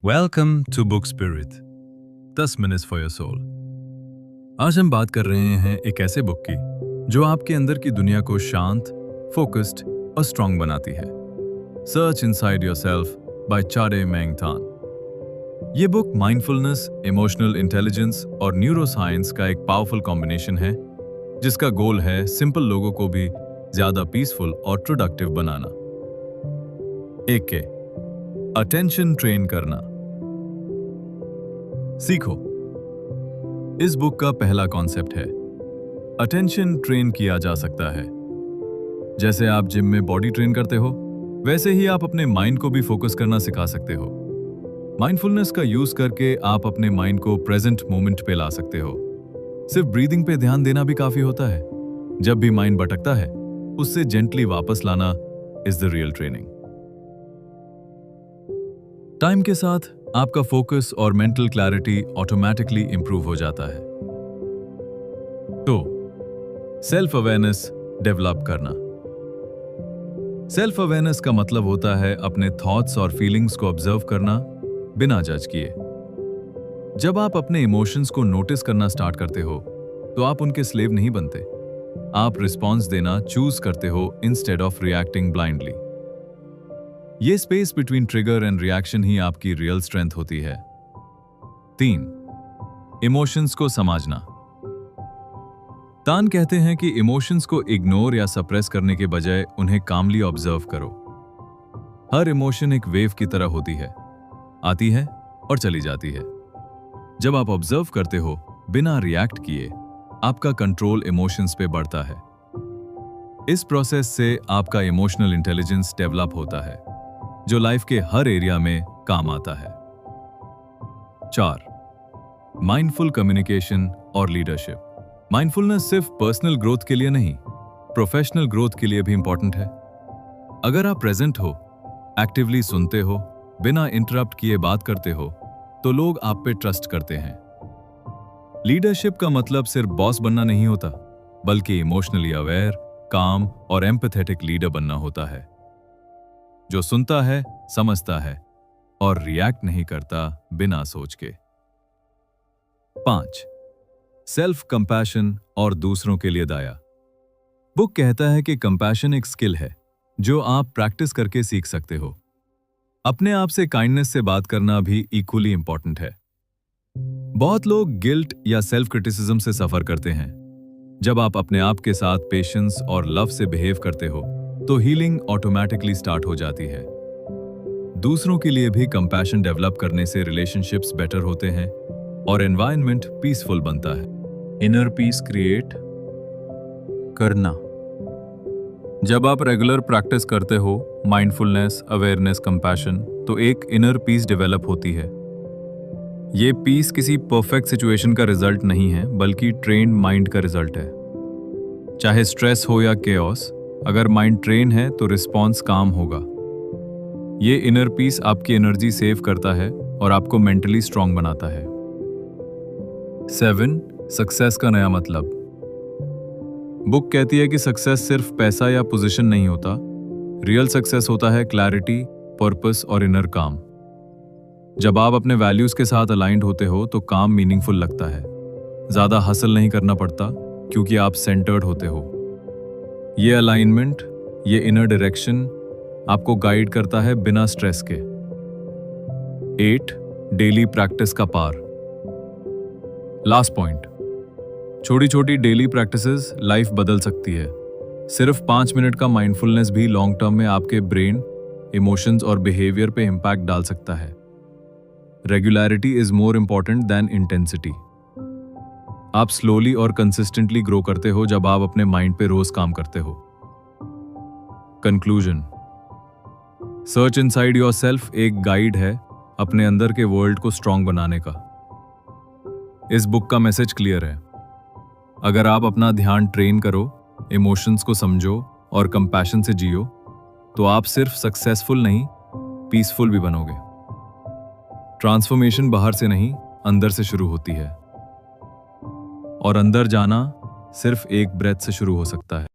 Welcome to book spirit 10 minutes for your soul. आज हम बात कर रहे हैं एक ऐसे बुक की जो आपके अंदर की दुनिया को शांत, फोकस्ड और स्ट्रांग बनाती है। सर्च इनसाइड योरसेल्फ बाय चारे मैंग थान। ये बुक माइंडफुलनेस, इमोशनल इंटेलिजेंस और न्यूरोसाइंस का एक पावरफुल कॉम्बिनेशन है जिसका गोल है सिंपल लोगों को भी ज्यादा पीसफुल और प्रोडक्टिव बनाना। एक के अटेंशन ट्रेन करना। सीखो। इस बुक का पहला कॉन्सेप्ट है अटेंशन ट्रेन किया जा सकता है। जैसे आप जिम में बॉडी ट्रेन करते हो, वैसे ही आप अपने माइंड को भी फोकस करना सिखा सकते हो। माइंडफुलनेस का यूज करके आप अपने माइंड को प्रेजेंट मोमेंट पे ला सकते हो। सिर्फ ब्रीदिंग पे ध्यान देना भी काफी होता है। जब भी माइंड भटकता है, उससे जेंटली वापस लाना is the real training. Time के साथ आपका फोकस और मेंटल क्लैरिटी ऑटोमेटिकली इंप्रूव हो जाता है। तो सेल्फ अवेयरनेस डेवलप करना। सेल्फ अवेयरनेस का मतलब होता है अपने थॉट्स और फीलिंग्स को ऑब्जर्व करना बिना जज किए। जब आप अपने इमोशंस को नोटिस करना स्टार्ट करते हो, तो आप उनके स्लेव नहीं बनते। आप रिस्पॉन्स देना चूज करते हो इंस्टेड ऑफ रिएक्टिंग ब्लाइंडली। ये space between trigger and reaction ही आपकी रियल स्ट्रेंथ होती है। 3. इमोशंस को समझना। तान कहते हैं कि इमोशंस को इग्नोर या सप्रेस करने के बजाय उन्हें कामली ऑब्जर्व करो। हर इमोशन एक वेव की तरह होती है, आती है और चली जाती है। जब आप ऑब्जर्व करते हो बिना रिएक्ट किए, आपका कंट्रोल इमोशंस पे बढ़ता है। इस प्रोसेस से आपका इमोशनल इंटेलिजेंस डेवलप होता है, जो लाइफ के हर एरिया में काम आता है। 4. माइंडफुल कम्युनिकेशन और लीडरशिप। माइंडफुलनेस सिर्फ पर्सनल ग्रोथ के लिए नहीं, प्रोफेशनल ग्रोथ के लिए भी इंपॉर्टेंट है। अगर आप प्रेजेंट हो, एक्टिवली सुनते हो, बिना इंटरप्ट किए बात करते हो, तो लोग आप पे ट्रस्ट करते हैं। लीडरशिप का मतलब सिर्फ बॉस बनना नहीं होता, बल्कि इमोशनली अवेयर, काम और एम्पैथेटिक लीडर बनना होता है, जो सुनता है, समझता है और रिएक्ट नहीं करता बिना सोच के। 5. सेल्फ कंपैशन और दूसरों के लिए दया। बुक कहता है कि कंपैशन एक स्किल है जो आप प्रैक्टिस करके सीख सकते हो। अपने आप से काइंडनेस से बात करना भी इक्वली इंपॉर्टेंट है। बहुत लोग गिल्ट या सेल्फ क्रिटिसिज्म से सफर करते हैं। जब आप अपने आप के साथ पेशेंस और लव से बिहेव करते हो, तो हीलिंग ऑटोमेटिकली स्टार्ट हो जाती है। दूसरों के लिए भी कंपैशन डेवलप करने से रिलेशनशिप्स बेटर होते हैं और एनवायरनमेंट पीसफुल बनता है। इनर पीस क्रिएट करना। जब आप रेगुलर प्रैक्टिस करते हो माइंडफुलनेस, अवेयरनेस, कंपैशन, तो एक इनर पीस डेवलप होती है। ये पीस किसी परफेक्ट सिचुएशन का रिजल्ट नहीं है, बल्कि ट्रेन्ड माइंड का रिजल्ट है। चाहे स्ट्रेस हो या केओस, अगर माइंड ट्रेन है तो रिस्पॉन्स काम होगा। ये इनर पीस आपकी एनर्जी सेव करता है और आपको मेंटली स्ट्रांग बनाता है। 7. सक्सेस का नया मतलब। बुक कहती है कि सक्सेस सिर्फ पैसा या पोजीशन नहीं होता। रियल सक्सेस होता है क्लैरिटी, पर्पस और इनर काम। जब आप अपने वैल्यूज के साथ अलाइंड होते हो, तो काम मीनिंगफुल लगता है। ज्यादा हसल नहीं करना पड़ता क्योंकि आप सेंटर्ड होते हो। ये अलाइनमेंट, ये इनर डायरेक्शन आपको गाइड करता है बिना स्ट्रेस के। 8. डेली प्रैक्टिस का पार। लास्ट पॉइंट, छोटी छोटी डेली प्रैक्टिसेस लाइफ बदल सकती है। सिर्फ 5 मिनट का माइंडफुलनेस भी लॉन्ग टर्म में आपके ब्रेन, इमोशंस और बिहेवियर पे इंपैक्ट डाल सकता है। Regularity is more important than intensity. आप स्लोली और कंसिस्टेंटली ग्रो करते हो जब आप अपने माइंड पे रोज काम करते हो। कंक्लूजन, सर्च इनसाइड योरसेल्फ एक गाइड है अपने अंदर के वर्ल्ड को स्ट्रांग बनाने का। इस बुक का मैसेज क्लियर है। अगर आप अपना ध्यान ट्रेन करो, इमोशंस को समझो और कंपैशन से जियो, तो आप सिर्फ सक्सेसफुल नहीं, पीसफुल भी बनोगे। ट्रांसफॉर्मेशन बाहर से नहीं, अंदर से शुरू होती है, और अंदर जाना सिर्फ एक ब्रेथ से शुरू हो सकता है।